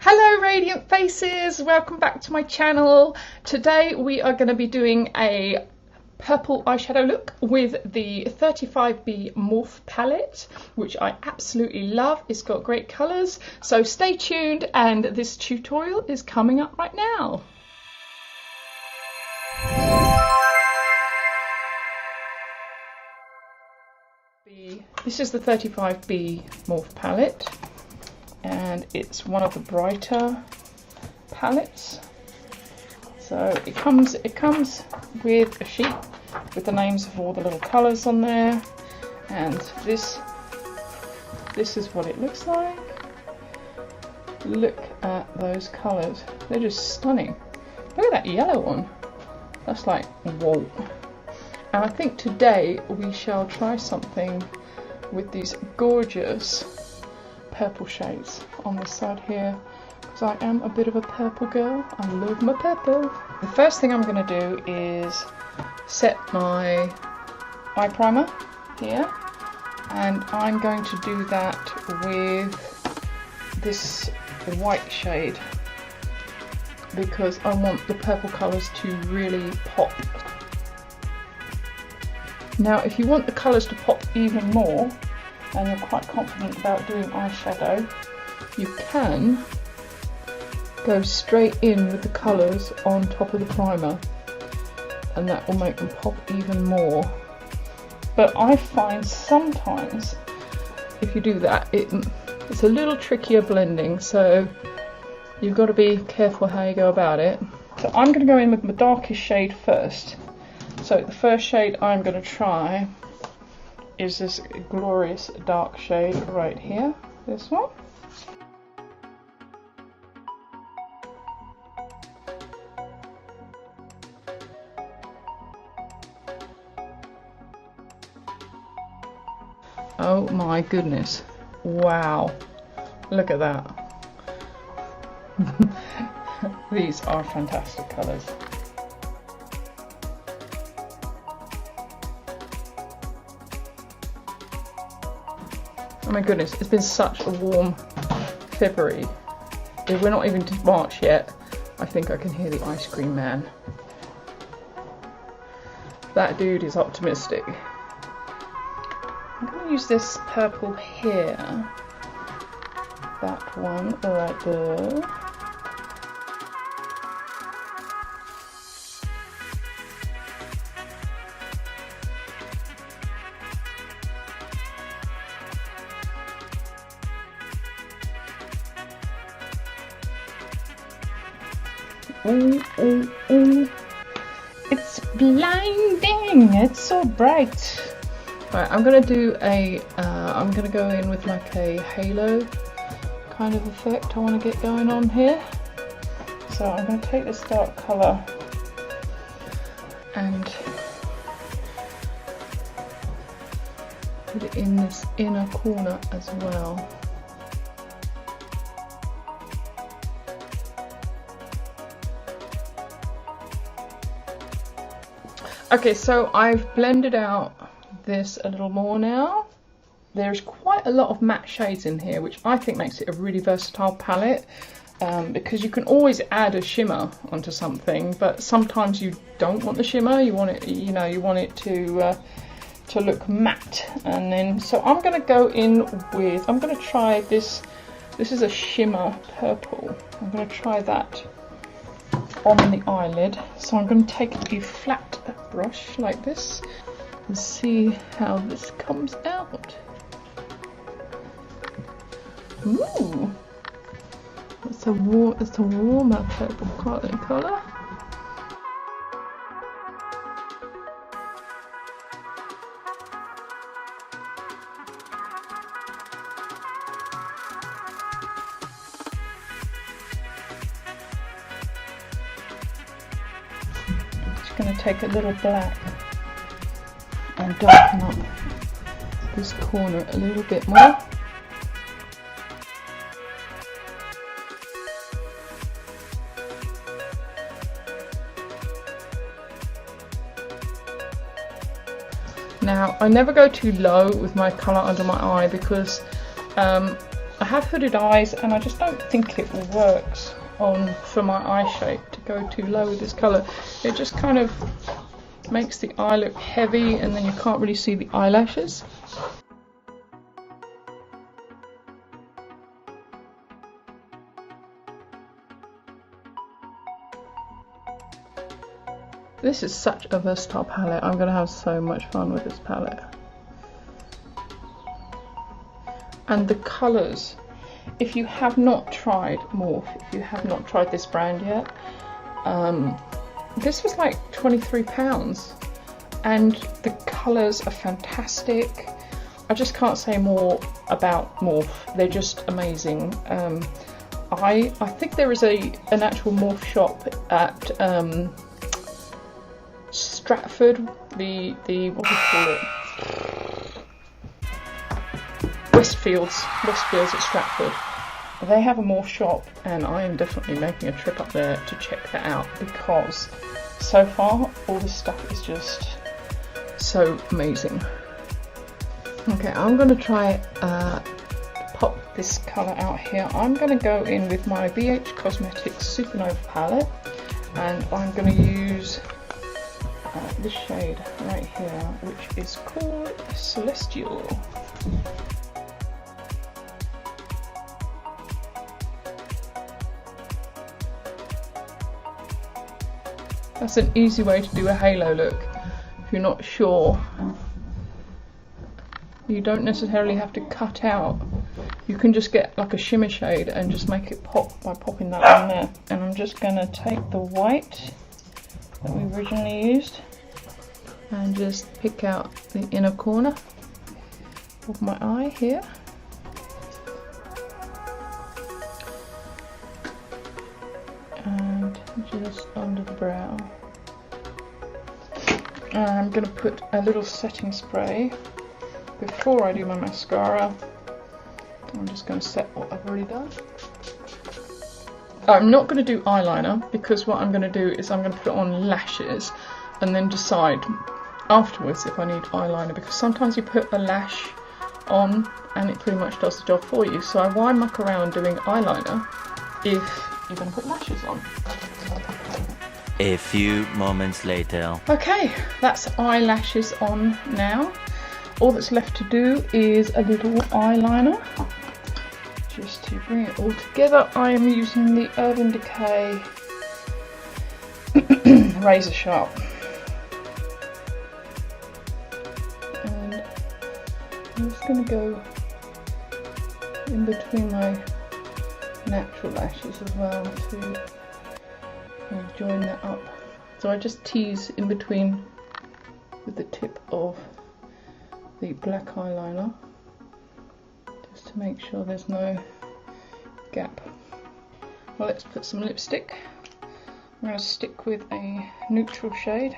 Hello Radiant Faces, welcome back to my channel. Today we are going to be doing a purple eyeshadow look with the 35B Morphe palette, which I absolutely love. It's got great colours, so stay tuned and this tutorial is coming up right now. This is the 35B Morphe palette, and it's one of the brighter palettes. So it comes with a sheet with the names of all the little colours on there, and this is what it looks like. Look at those colours, they're just stunning. Look at that yellow one, that's like whoa. And I think today we shall try something with these gorgeous purple shades on this side here, because I am a bit of a purple girl. I love my purple. The first thing I'm going to do is set my eye primer here, and I'm going to do that with this white shade because I want the purple colours to really pop. Now if you want the colours to pop even more and you're quite confident about doing eyeshadow, you can go straight in with the colours on top of the primer and that will make them pop even more. But I find sometimes if you do that it's a little trickier blending, so you've got to be careful how you go about it. So I'm going to go in with my darkest shade first. So the first shade I'm going to try is this glorious dark shade right here, this one. Oh my goodness, wow, look at that. These are fantastic colours. Oh my goodness, it's been such a warm February. If we're not even to March yet, I think I can hear the ice cream man. That dude is optimistic. I'm going to use this purple here. That one right there. Ooh, ooh, ooh. It's blinding, it's so bright. Right, I'm gonna do a I'm gonna go in with like a halo kind of effect I want to get going on here. So I'm going to take this dark colour and put it in this inner corner as well. Okay, so I've blended out this a little more now. There's quite a lot of matte shades in here, which I think makes it a really versatile palette, because you can always add a shimmer onto something, but sometimes you don't want the shimmer. You want it, you know, you want it to look matte. And then, so I'm going to go in with, I'm going to try this. This is a shimmer purple. I'm going to try that on the eyelid. So I'm going to take a flat brush like this and see how this comes out. Ooh, it's a warmer purple colour. Just going to take a little black and darken up this corner a little bit more. Now, I never go too low with my colour under my eye because I have hooded eyes and I just don't think it works on for my eye shape to go too low with this colour. It just kind of makes the eye look heavy and then you can't really see the eyelashes. This is such a versatile palette. I'm going to have so much fun with this palette. And the colours, if you have not tried Morphe, if you have not tried this brand yet, this was like £23 and the colours are fantastic. I just can't say more about Morphe. They're just amazing. I think there is an actual Morphe shop at Stratford, the what do you call it? Westfields at Stratford. They have a Morphe shop and I am definitely making a trip up there to check that out because so far all this stuff is just so amazing. Okay, I'm going to try pop this colour out here. I'm going to go in with my BH Cosmetics Supernova palette and I'm going to use this shade right here, which is called Celestial. That's an easy way to do a halo look. If you're not sure, you don't necessarily have to cut out. You can just get like a shimmer shade and just make it pop by popping that on there. And I'm just going to take the white that we originally used and just pick out the inner corner of my eye here. And just under the brow. And I'm going to put a little setting spray before I do my mascara. I'm just going to set what I've already done. I'm not going to do eyeliner because what I'm going to do is I'm going to put it on lashes and then decide afterwards if I need eyeliner, because sometimes you put a lash on and it pretty much does the job for you. So why muck around doing eyeliner if you're going to put lashes on? A few moments later. Okay, that's eyelashes on now. All that's left to do is a little eyeliner. Just to bring it all together, I am using the Urban Decay Razor Sharp. And I'm just going to go in between my natural lashes as well to join that up. So I just tease in between with the tip of the black eyeliner just to make sure there's no gap. Well, let's put some lipstick. I'm going to stick with a neutral shade.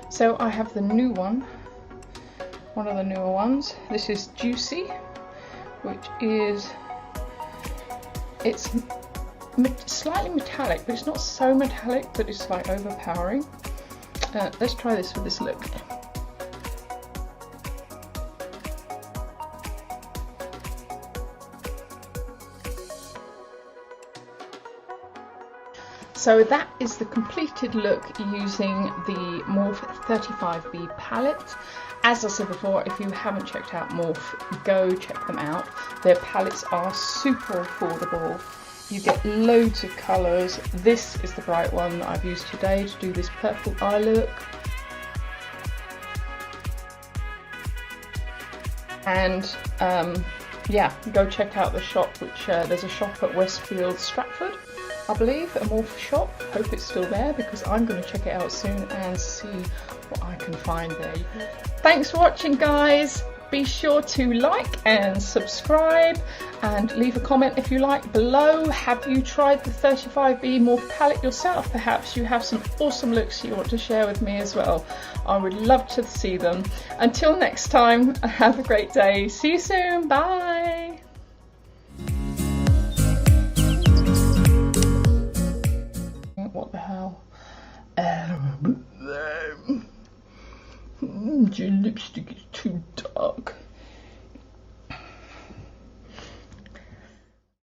So I have the new one of the newer ones. This is Juicy, which is, it's slightly metallic, but it's not so metallic that it's like overpowering. Let's try this with this look. So that is the completed look using the Morphe 35B palette. As I said before, if you haven't checked out Morphe, go check them out. Their palettes are super affordable. You get loads of colours. This is the bright one that I've used today to do this purple eye look. And yeah, go check out the shop, which there's a shop at Westfield Stratford, I believe, a Morphe shop. Hope it's still there because I'm going to check it out soon and see what I can find there. Thanks for watching, guys. Be sure to like and subscribe and leave a comment if you like below. Have you tried the 35B Morphe palette yourself? Perhaps you have some awesome looks you want to share with me as well. I would love to see them. Until next time, have a great day. See you soon. Bye. What the hell? your lipstick is too dark.